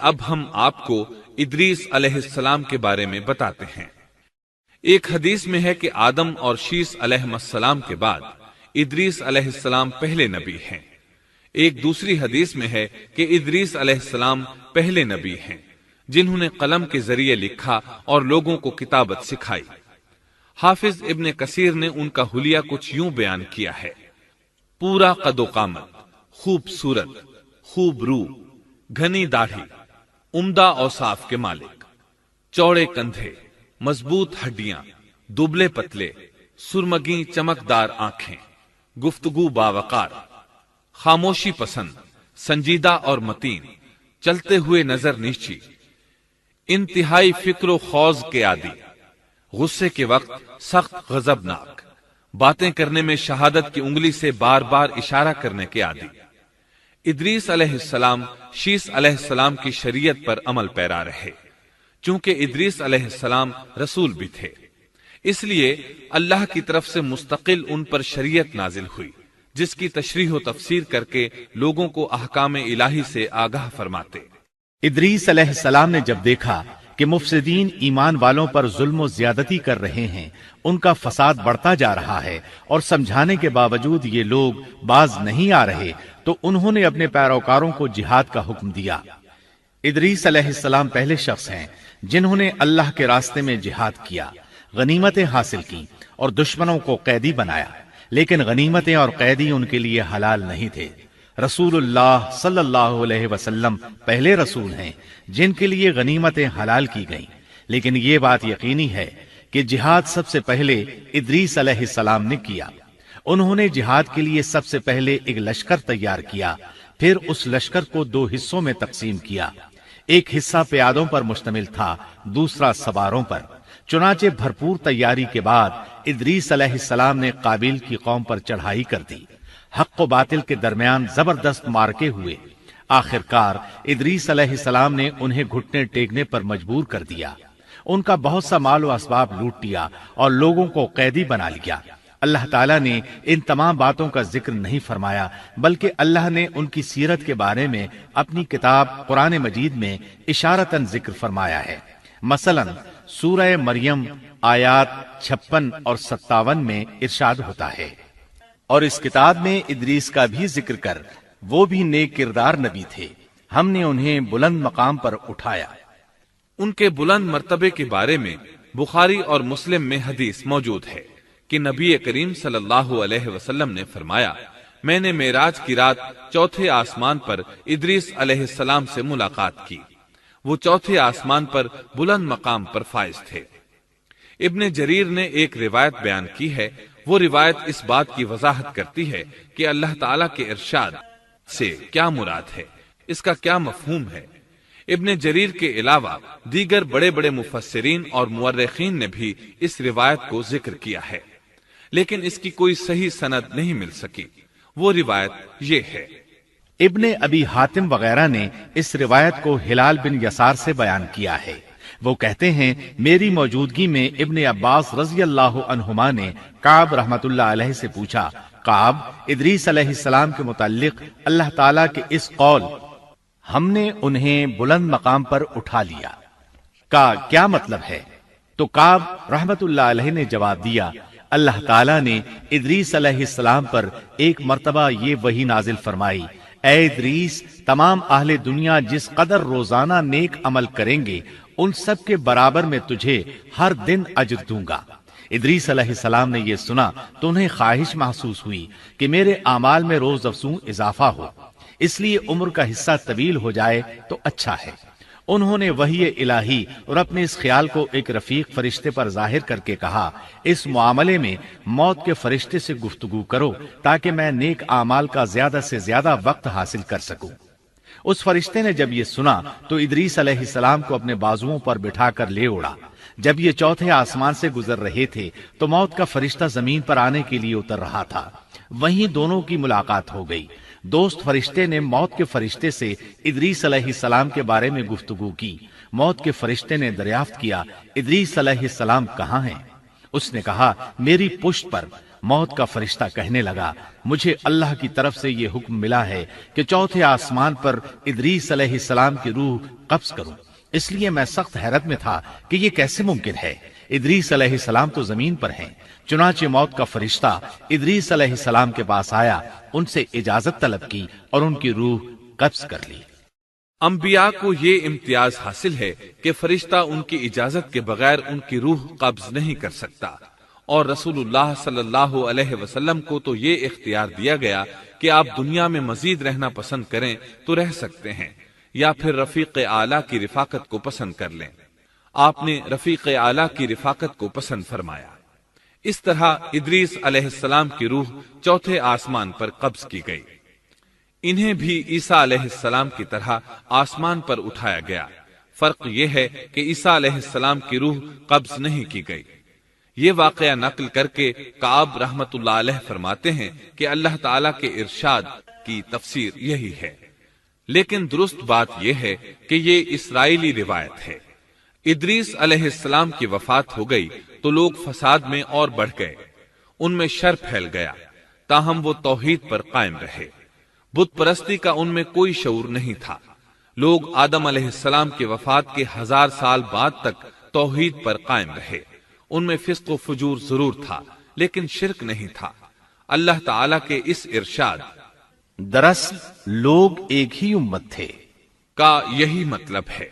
اب ہم آپ کو ادریس علیہ السلام کے بارے میں بتاتے ہیں۔ ایک حدیث میں ہے کہ آدم اور شیس علیہ السلام کے بعد ادریس علیہ السلام پہلے نبی ہیں۔ ایک دوسری حدیث میں ہے کہ ادریس علیہ السلام پہلے نبی ہیں جنہوں نے قلم کے ذریعے لکھا اور لوگوں کو کتابت سکھائی۔ حافظ ابن کثیر نے ان کا حلیہ کچھ یوں بیان کیا ہے: پورا قد و قامت، خوبصورت، خوب رو، گھنی داڑھی، عمدہ اوصاف کے مالک، چوڑے کندھے، مضبوط ہڈیاں، دبلے پتلے، سرمگی چمکدار آنکھیں، گفتگو باوقار، خاموشی پسند، سنجیدہ اور متین، چلتے ہوئے نظر نیچی، انتہائی فکر و خوض کے عادی، غصے کے وقت سخت غضبناک، باتیں کرنے میں شہادت کی انگلی سے بار بار اشارہ کرنے کے عادی۔ ادریس علیہ السلام شیس علیہ السلام کی شریعت پر عمل پیرا رہے۔ چونکہ ادریس علیہ السلام رسول بھی تھے، اس لیے اللہ کی طرف سے مستقل ان پر شریعت نازل ہوئی، جس کی تشریح و تفسیر کر کے لوگوں کو احکام الہی سے آگاہ فرماتے۔ ادریس علیہ السلام نے جب دیکھا کہ مفسدین ایمان والوں پر ظلم و زیادتی کر رہے ہیں، ان کا فساد بڑھتا جا رہا ہے اور سمجھانے کے باوجود یہ لوگ باز نہیں آ رہے، تو انہوں نے اپنے پیروکاروں کو جہاد کا حکم دیا۔ ادریس علیہ السلام پہلے شخص ہیں جنہوں نے اللہ کے راستے میں جہاد کیا، غنیمتیں حاصل کی اور دشمنوں کو قیدی بنایا، لیکن غنیمتیں اور قیدی ان کے لیے حلال نہیں تھے۔ رسول اللہ صلی اللہ علیہ وسلم پہلے رسول ہیں جن کے لیے غنیمتیں حلال کی گئیں، لیکن یہ بات یقینی ہے کہ جہاد سب سے پہلے ادریس علیہ السلام نے کیا۔ انہوں نے جہاد کے لیے سب سے پہلے ایک لشکر تیار کیا، پھر اس لشکر کو 2 حصوں میں تقسیم کیا۔ ایک حصہ پیادوں پر مشتمل تھا، دوسرا سواروں پر۔ چنانچہ بھرپور تیاری کے بعد ادریس علیہ السلام نے قابیل کی قوم پر چڑھائی کر دی۔ حق و باطل کے درمیان زبردست مارکے ہوئے۔ آخرکار ادریس علیہ السلام نے انہیں گھٹنے ٹیکنے پر مجبور کر دیا۔ ان کا بہت سا مال و اسباب لوٹ لیا اور لوگوں کو قیدی بنا لیا۔ اللہ تعالیٰ نے ان تمام باتوں کا ذکر نہیں فرمایا، بلکہ اللہ نے ان کی سیرت کے بارے میں اپنی کتاب قرآن مجید میں اشارتاً ذکر فرمایا ہے۔ مثلا سورہ مریم آیات 56 اور 57 میں ارشاد ہوتا ہے: اور اس کتاب میں ادریس کا بھی ذکر کر، وہ بھی نیک کردار نبی تھے، ہم نے انہیں بلند مقام پر اٹھایا۔ ان کے بلند مرتبے کے بارے میں بخاری اور مسلم میں حدیث موجود ہے کہ نبی کریم صلی اللہ علیہ وسلم نے فرمایا: میں نے معراج کی رات 4تھے آسمان پر ادریس علیہ السلام سے ملاقات کی۔ وہ 4تھے آسمان پر بلند مقام پر فائز تھے۔ ابن جریر نے ایک روایت بیان کی ہے، وہ روایت اس بات کی وضاحت کرتی ہے کہ اللہ تعالیٰ کے ارشاد سے کیا مراد ہے، اس کا کیا مفہوم ہے۔ ابن جریر کے علاوہ دیگر بڑے بڑے مفسرین اور مورخین نے بھی اس روایت کو ذکر کیا ہے، لیکن اس کی کوئی صحیح سند نہیں مل سکی۔ وہ روایت یہ ہے: ابن ابی حاتم وغیرہ نے اس روایت کو ہلال بن یسار سے بیان کیا ہے۔ وہ کہتے ہیں، میری موجودگی میں ابن عباس رضی اللہ عنہما نے کعب رحمت اللہ علیہ سے پوچھا: کعب، ادریس علیہ السلام کے متعلق اللہ تعالیٰ کے اس قول ہم نے انہیں بلند مقام پر اٹھا لیا کا کیا مطلب ہے؟ تو کعب رحمت اللہ علیہ نے جواب دیا: اللہ تعالیٰ نے ادریس علیہ السلام پر ایک مرتبہ یہ وحی نازل فرمائی: اے ادریس، تمام اہل دنیا جس قدر روزانہ نیک عمل کریں گے، ان سب کے برابر میں تجھے ہر دن اجر دوں گا۔ ادریس علیہ السلام نے یہ سنا تو انہیں خواہش محسوس ہوئی کہ میرے اعمال میں روز افزوں اضافہ ہو، اس لیے عمر کا حصہ طویل ہو جائے تو اچھا ہے۔ انہوں نے وحی الہی اور اپنے اس خیال کو ایک رفیق فرشتے پر ظاہر کر کے کہا: اس معاملے میں موت کے فرشتے سے گفتگو کرو تاکہ میں نیک اعمال کا زیادہ سے زیادہ وقت حاصل کر سکوں۔ اس فرشتے نے جب یہ سنا تو ادریس علیہ السلام کو اپنے بازوؤں پر بٹھا کر لے اڑا۔ جب یہ 4تھے آسمان سے گزر رہے تھے تو موت کا فرشتہ زمین پر آنے کے لیے اتر رہا تھا، وہیں دونوں کی ملاقات ہو گئی۔ دوست فرشتے نے موت کے فرشتے سے ادریس علیہ السلام کے بارے میں گفتگو کی۔ موت کے فرشتے نے دریافت کیا: ادریس علیہ السلام کہاں ہیں؟ اس نے کہا: میری پشت پر۔ موت کا فرشتہ کہنے لگا، مجھے اللہ کی طرف سے یہ حکم ملا ہے کہ چوتھے آسمان پر ادریس علیہ السلام کی روح قبض کروں۔ اس لیے میں سخت حیرت میں تھا کہ یہ کیسے ممکن ہے، ادریس علیہ السلام تو زمین پر ہیں۔ چنانچہ موت کا فرشتہ ادریس علیہ السلام کے پاس آیا، ان سے اجازت طلب کی اور ان کی روح قبض کر لی۔ انبیاء کو یہ امتیاز حاصل ہے کہ فرشتہ ان کی اجازت کے بغیر ان کی روح قبض نہیں کر سکتا، اور رسول اللہ صلی اللہ علیہ وسلم کو تو یہ اختیار دیا گیا کہ آپ دنیا میں مزید رہنا پسند کریں تو رہ سکتے ہیں، یا پھر رفیق اعلیٰ کی رفاقت کو پسند کر لیں۔ آپ نے رفیق اعلیٰ کی رفاقت کو پسند فرمایا۔ اس طرح ادریس علیہ السلام کی روح چوتھے آسمان پر قبض کی گئی۔ انہیں بھی عیسیٰ علیہ السلام کی طرح آسمان پر اٹھایا گیا۔ فرق یہ ہے کہ عیسیٰ علیہ السلام کی روح قبض نہیں کی گئی۔ یہ واقعہ نقل کر کے کعب رحمت اللہ علیہ فرماتے ہیں کہ اللہ تعالیٰ کے ارشاد کی تفسیر یہی ہے، لیکن درست بات یہ ہے کہ یہ اسرائیلی روایت ہے۔ ادریس علیہ السلام کی وفات ہو گئی تو لوگ فساد میں اور بڑھ گئے، ان میں شر پھیل گیا، تاہم وہ توحید پر قائم رہے۔ بت پرستی کا ان میں کوئی شعور نہیں تھا۔ لوگ آدم علیہ السلام کی وفات کے 1000 سال بعد تک توحید پر قائم رہے۔ ان میں فسق و فجور ضرور تھا، لیکن شرک نہیں تھا۔ اللہ تعالیٰ کے اس ارشاد دراصل لوگ ایک ہی امت تھے کا یہی مطلب ہے۔